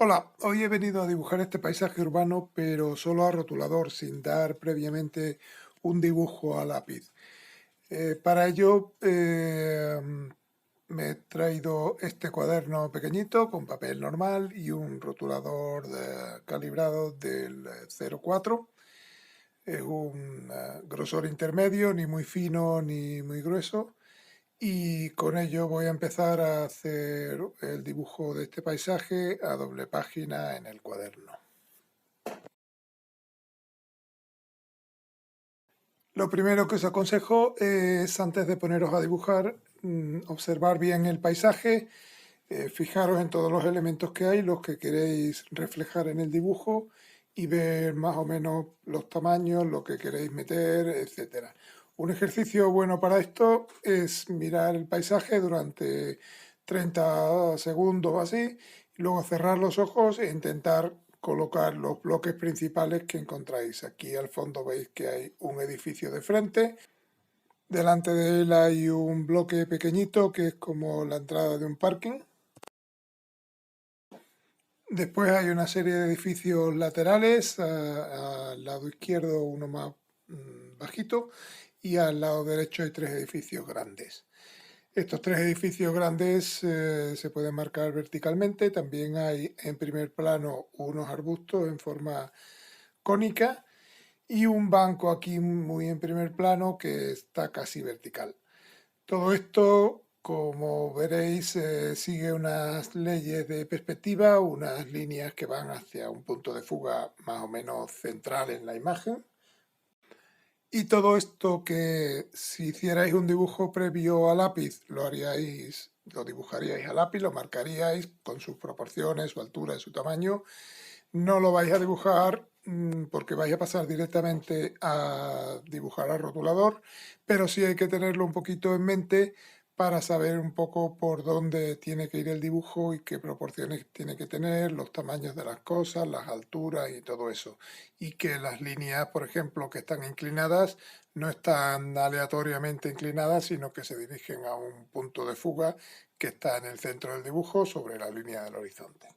Hola, hoy he venido a dibujar este paisaje urbano, pero solo a rotulador, sin dar previamente un dibujo a lápiz. Para ello me he traído este cuaderno pequeñito con papel normal y un rotulador calibrado del 0,4. Es un grosor intermedio, ni muy fino ni muy grueso. Y con ello voy a empezar a hacer el dibujo de este paisaje a doble página en el cuaderno. Lo primero que os aconsejo es, antes de poneros a dibujar, observar bien el paisaje, fijaros en todos los elementos que hay, los que queréis reflejar en el dibujo y ver más o menos los tamaños, lo que queréis meter, etcétera. Un ejercicio bueno para esto es mirar el paisaje durante 30 segundos o así, y luego cerrar los ojos e intentar colocar los bloques principales que encontráis. Aquí al fondo veis que hay un edificio de frente. Delante de él hay un bloque pequeñito que es como la entrada de un parking. Después hay una serie de edificios laterales, al lado izquierdo uno más bajito y al lado derecho hay tres edificios grandes. Estos tres edificios grandes se pueden marcar verticalmente. También hay en primer plano unos arbustos en forma cónica y un banco aquí muy en primer plano que está casi vertical. Todo esto, como veréis, sigue unas leyes de perspectiva, unas líneas que van hacia un punto de fuga más o menos central en la imagen. Y todo esto que si hicierais un dibujo previo a lápiz, lo dibujaríais a lápiz, lo marcaríais con sus proporciones, su altura y su tamaño. No lo vais a dibujar porque vais a pasar directamente a dibujar al rotulador, pero sí hay que tenerlo un poquito en mente para saber un poco por dónde tiene que ir el dibujo y qué proporciones tiene que tener, los tamaños de las cosas, las alturas y todo eso. Y que las líneas, por ejemplo, que están inclinadas, no están aleatoriamente inclinadas, sino que se dirigen a un punto de fuga que está en el centro del dibujo sobre la línea del horizonte.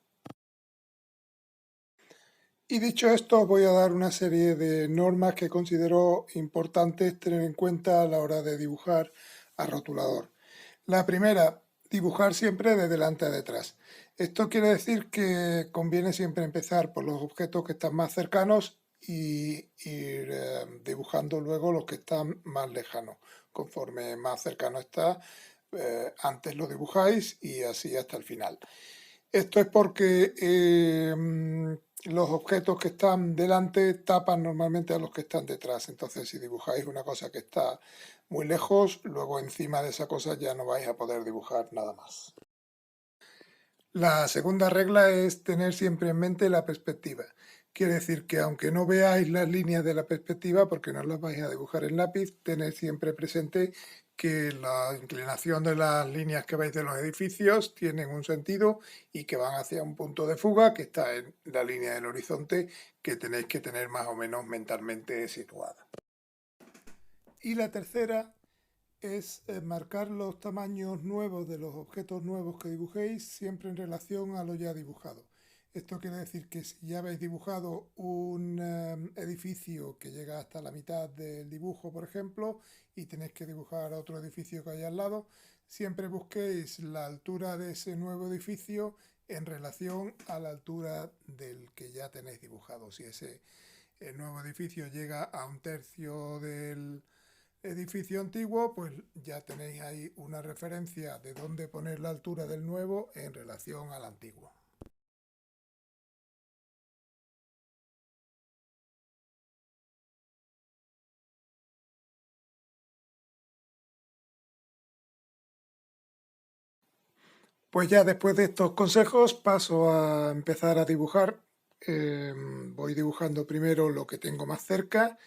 Y dicho esto, os voy a dar una serie de normas que considero importantes tener en cuenta a la hora de dibujar a rotulador. La primera, dibujar siempre de delante a detrás. Esto quiere decir que conviene siempre empezar por los objetos que están más cercanos y ir dibujando luego los que están más lejanos. Conforme más cercano está, antes lo dibujáis y así hasta el final. Esto es porque los objetos que están delante tapan normalmente a los que están detrás. Entonces, si dibujáis una cosa que está muy lejos, luego encima de esa cosa ya no vais a poder dibujar nada más. La segunda regla es tener siempre en mente la perspectiva. Quiere decir que aunque no veáis las líneas de la perspectiva, porque no las vais a dibujar en lápiz, tened siempre presente que la inclinación de las líneas que veis de los edificios tienen un sentido y que van hacia un punto de fuga que está en la línea del horizonte que tenéis que tener más o menos mentalmente situada. Y la tercera es marcar los tamaños nuevos de los objetos nuevos que dibujéis siempre en relación a lo ya dibujado. Esto quiere decir que si ya habéis dibujado un edificio que llega hasta la mitad del dibujo, por ejemplo, y tenéis que dibujar otro edificio que hay al lado, siempre busquéis la altura de ese nuevo edificio en relación a la altura del que ya tenéis dibujado. Si ese el nuevo edificio llega a un tercio del edificio antiguo, pues ya tenéis ahí una referencia de dónde poner la altura del nuevo en relación al antiguo. Pues ya después de estos consejos paso a empezar a dibujar. Voy dibujando primero lo que tengo más cerca,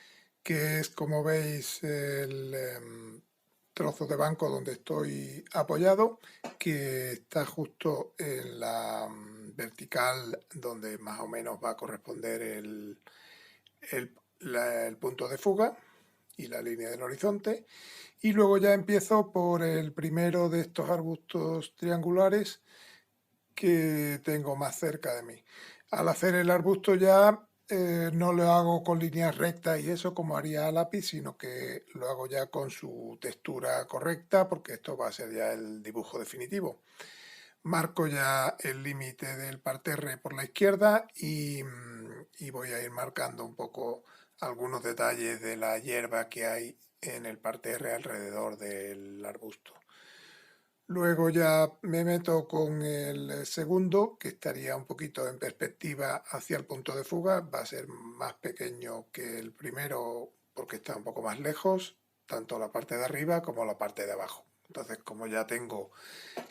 que es, como veis, el trozo de banco donde estoy apoyado, que está justo en la vertical donde más o menos va a corresponder el punto de fuga y la línea del horizonte. Y luego ya empiezo por el primero de estos arbustos triangulares, que tengo más cerca de mí. Al hacer el arbusto ya no lo hago con líneas rectas y eso como haría a lápiz, sino que lo hago ya con su textura correcta, porque esto va a ser ya el dibujo definitivo. Marco ya el límite del parterre por la izquierda y voy a ir marcando un poco algunos detalles de la hierba que hay en el parterre alrededor del arbusto. Luego ya me meto con el segundo, que estaría un poquito en perspectiva hacia el punto de fuga. Va a ser más pequeño que el primero porque está un poco más lejos, tanto la parte de arriba como la parte de abajo. Entonces, como ya tengo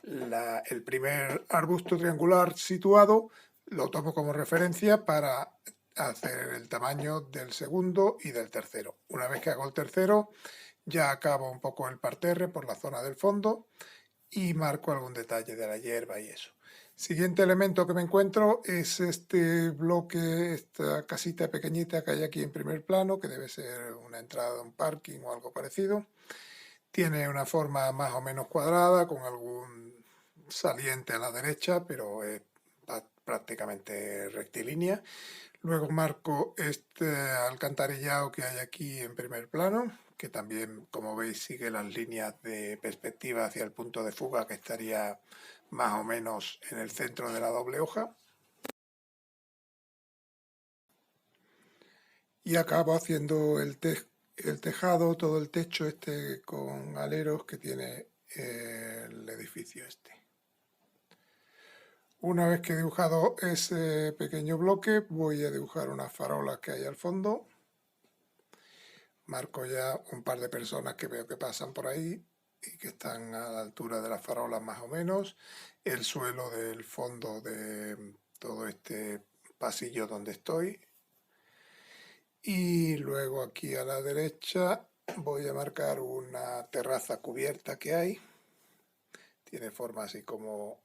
el primer arbusto triangular situado, lo tomo como referencia para hacer el tamaño del segundo y del tercero. Una vez que hago el tercero, ya acabo un poco el parterre por la zona del fondo y marco algún detalle de la hierba y eso. Siguiente elemento que me encuentro es este bloque, esta casita pequeñita que hay aquí en primer plano, que debe ser una entrada de un parking o algo parecido. Tiene una forma más o menos cuadrada, con algún saliente a la derecha, pero es prácticamente rectilínea. Luego marco este alcantarillado que hay aquí en primer plano, que también, como veis, sigue las líneas de perspectiva hacia el punto de fuga, que estaría más o menos en el centro de la doble hoja. Y acabo haciendo el tejado, todo el techo este con aleros que tiene el edificio este. Una vez que he dibujado ese pequeño bloque, voy a dibujar unas farolas que hay al fondo. Marco ya un par de personas que veo que pasan por ahí y que están a la altura de las farolas más o menos. El suelo del fondo de todo este pasillo donde estoy. Y luego aquí a la derecha voy a marcar una terraza cubierta que hay. Tiene forma así como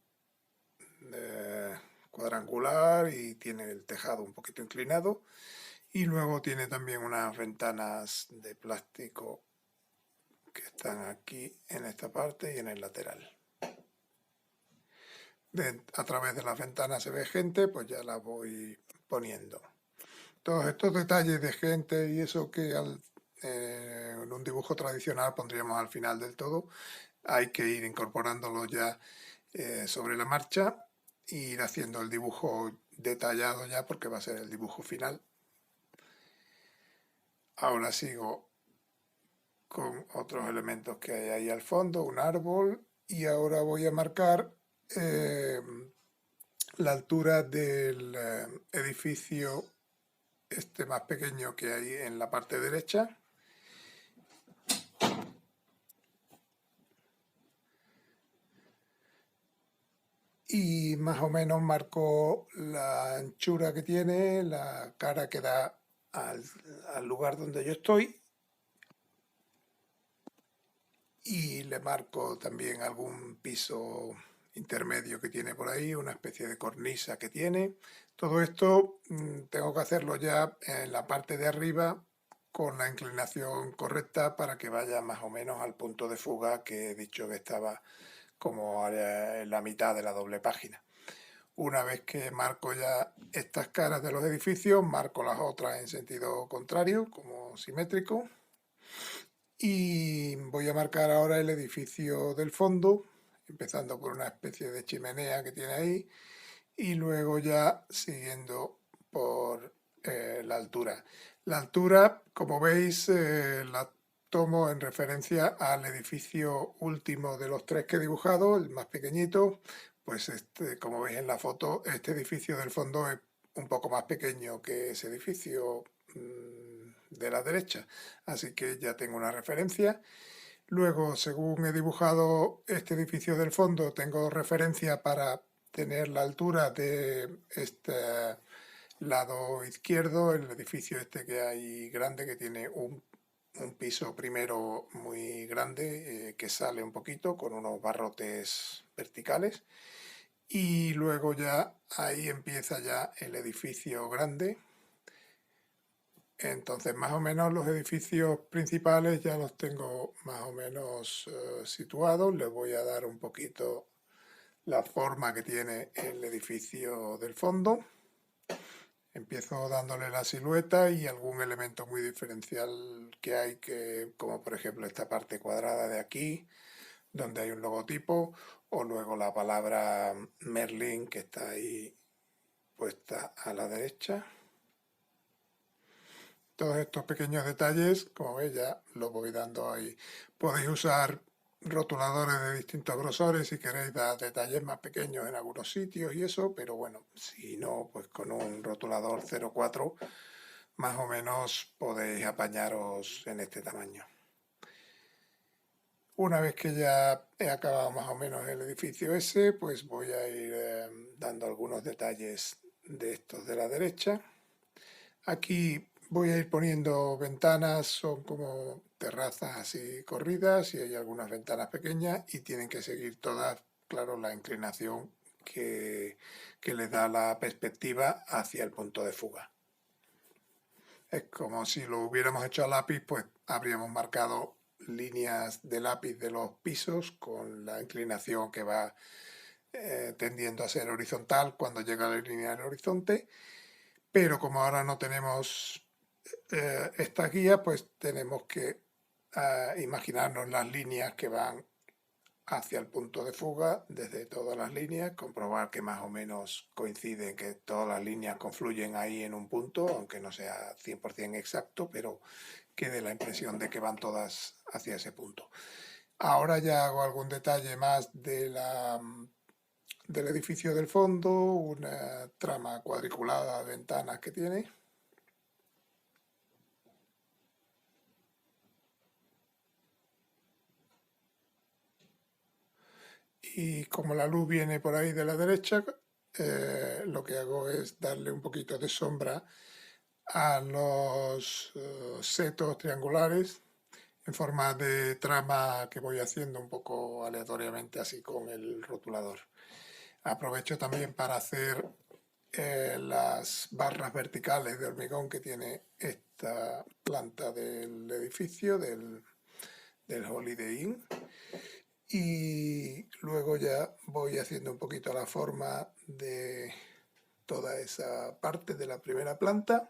cuadrangular y tiene el tejado un poquito inclinado. Y luego tiene también unas ventanas de plástico que están aquí en esta parte y en el lateral. A través de las ventanas se ve gente, pues ya la voy poniendo. Todos estos detalles de gente y eso que en un dibujo tradicional pondríamos al final del todo, hay que ir incorporándolos ya sobre la marcha e ir haciendo el dibujo detallado ya porque va a ser el dibujo final. Ahora sigo con otros elementos que hay ahí al fondo, un árbol, y ahora voy a marcar la altura del edificio este más pequeño que hay en la parte derecha. Y más o menos marco la anchura que tiene, la cara que da al lugar donde yo estoy. Y le marco también algún piso intermedio que tiene por ahí, una especie de cornisa que tiene. Todo esto tengo que hacerlo ya en la parte de arriba con la inclinación correcta para que vaya más o menos al punto de fuga que he dicho que estaba como en la mitad de la doble página. Una vez que marco ya estas caras de los edificios, marco las otras en sentido contrario, como simétrico. Y voy a marcar ahora el edificio del fondo, empezando por una especie de chimenea que tiene ahí, y luego ya siguiendo por la altura. La altura, como veis, la tomo en referencia al edificio último de los tres que he dibujado, el más pequeñito. Pues como veis en la foto, este edificio del fondo es un poco más pequeño que ese edificio de la derecha, así que ya tengo una referencia. Luego, según he dibujado este edificio del fondo, tengo referencia para tener la altura de este lado izquierdo, el edificio este que hay grande, que tiene un piso primero muy grande que sale un poquito con unos barrotes verticales, y luego ya ahí empieza ya el edificio grande. Entonces, más o menos los edificios principales ya los tengo más o menos situados. Les voy a dar un poquito la forma que tiene el edificio del fondo. Empiezo dándole la silueta y algún elemento muy diferencial que hay, como por ejemplo esta parte cuadrada de aquí, donde hay un logotipo, o luego la palabra Merlin que está ahí puesta a la derecha. Todos estos pequeños detalles, como veis, ya los voy dando ahí. Podéis usar rotuladores de distintos grosores si queréis dar detalles más pequeños en algunos sitios y eso, pero bueno, si no, pues con un rotulador 0,4 más o menos podéis apañaros en este tamaño. Una vez que ya he acabado más o menos el edificio ese, pues voy a ir dando algunos detalles de estos de la derecha. Aquí voy a ir poniendo ventanas, son como terrazas así corridas y hay algunas ventanas pequeñas y tienen que seguir todas, claro, la inclinación que les da la perspectiva hacia el punto de fuga. Es como si lo hubiéramos hecho a lápiz, pues habríamos marcado líneas de lápiz de los pisos con la inclinación que va tendiendo a ser horizontal cuando llega a la línea del horizonte, pero como ahora no tenemos esta guía, pues tenemos que imaginarnos las líneas que van hacia el punto de fuga desde todas las líneas, comprobar que más o menos coinciden, que todas las líneas confluyen ahí en un punto, aunque no sea 100% exacto, pero que dé la impresión de que van todas hacia ese punto. Ahora ya hago algún detalle más del edificio del fondo, una trama cuadriculada de ventanas que tiene. Y como la luz viene por ahí de la derecha, lo que hago es darle un poquito de sombra a los setos triangulares en forma de trama que voy haciendo un poco aleatoriamente así con el rotulador. Aprovecho también para hacer las barras verticales de hormigón que tiene esta planta del edificio, del Holiday Inn. Y luego ya voy haciendo un poquito la forma de toda esa parte de la primera planta.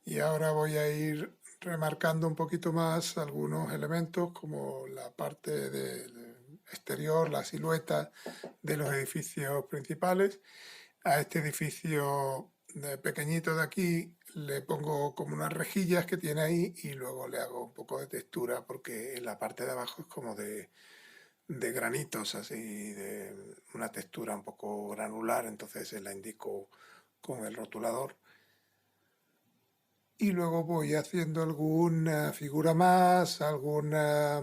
Y ahora voy a ir remarcando un poquito más algunos elementos como la parte del exterior, la silueta de los edificios principales. A este edificio pequeñito de aquí le pongo como unas rejillas que tiene ahí y luego le hago un poco de textura porque en la parte de abajo es como de granitos, así, de una textura un poco granular, entonces se la indico con el rotulador. Y luego voy haciendo alguna figura más, alguna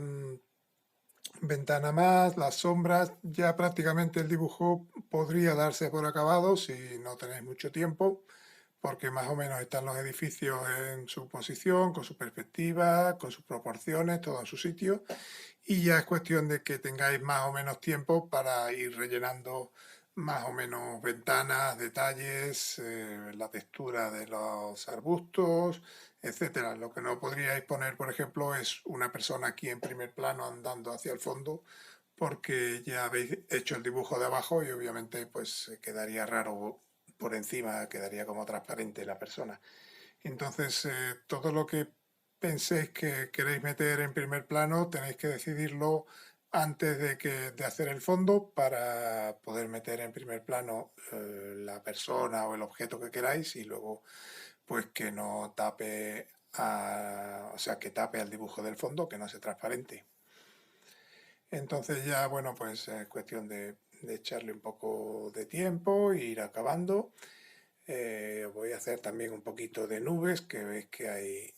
ventana más, las sombras. Ya prácticamente el dibujo podría darse por acabado si no tenéis mucho tiempo, porque más o menos están los edificios en su posición, con su perspectiva, con sus proporciones, todo en su sitio. Y ya es cuestión de que tengáis más o menos tiempo para ir rellenando más o menos ventanas, detalles, la textura de los arbustos, etcétera. Lo que no podríais poner, por ejemplo, es una persona aquí en primer plano andando hacia el fondo, porque ya habéis hecho el dibujo de abajo y obviamente pues quedaría raro por encima, quedaría como transparente la persona. Entonces, todo lo que penséis que queréis meter en primer plano, tenéis que decidirlo antes de hacer el fondo para poder meter en primer plano la persona o el objeto que queráis y luego pues que no tape o sea, que tape al dibujo del fondo, que no sea transparente. Entonces ya, bueno, pues es cuestión de echarle un poco de tiempo e ir acabando. Voy a hacer también un poquito de nubes, que veis que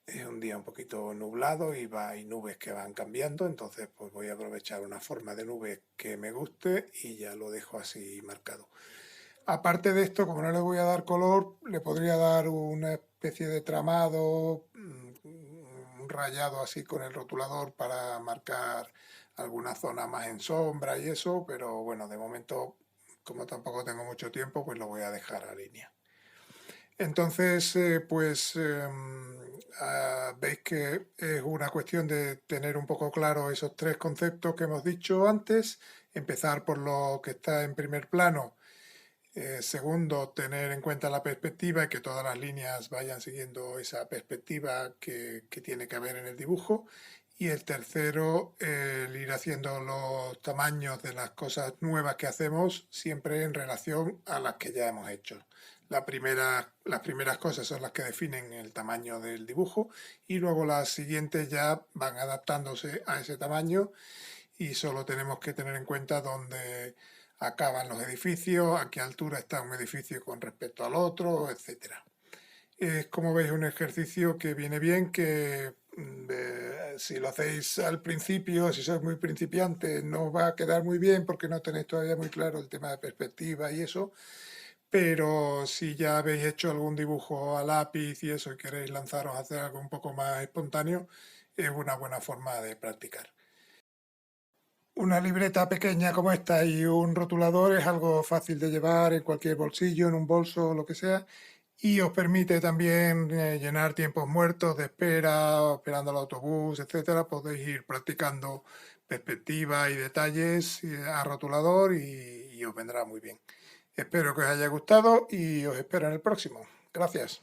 es un día un poquito nublado y hay nubes que van cambiando, entonces pues voy a aprovechar una forma de nube que me guste y ya lo dejo así marcado. Aparte de esto, como no le voy a dar color, le podría dar una especie de tramado, un rayado así con el rotulador para marcar alguna zona más en sombra y eso, pero bueno, de momento, como tampoco tengo mucho tiempo, pues lo voy a dejar a línea. Entonces, veis que es una cuestión de tener un poco claro esos tres conceptos que hemos dicho antes, empezar por lo que está en primer plano. Segundo, tener en cuenta la perspectiva y que todas las líneas vayan siguiendo esa perspectiva que tiene que haber en el dibujo. Y el tercero, el ir haciendo los tamaños de las cosas nuevas que hacemos siempre en relación a las que ya hemos hecho. Las primeras cosas son las que definen el tamaño del dibujo y luego las siguientes ya van adaptándose a ese tamaño y solo tenemos que tener en cuenta dónde acaban los edificios, a qué altura está un edificio con respecto al otro, etcétera. Es, como veis, un ejercicio que viene bien, que si lo hacéis al principio, si sois muy principiantes, no os va a quedar muy bien porque no tenéis todavía muy claro el tema de perspectiva y eso, pero si ya habéis hecho algún dibujo a lápiz y eso y queréis lanzaros a hacer algo un poco más espontáneo, es una buena forma de practicar. Una libreta pequeña como esta y un rotulador es algo fácil de llevar en cualquier bolsillo, en un bolso o lo que sea, y os permite también llenar tiempos muertos de espera, esperando al autobús, etcétera. Podéis ir practicando perspectiva y detalles a rotulador y os vendrá muy bien. Espero que os haya gustado y os espero en el próximo. Gracias.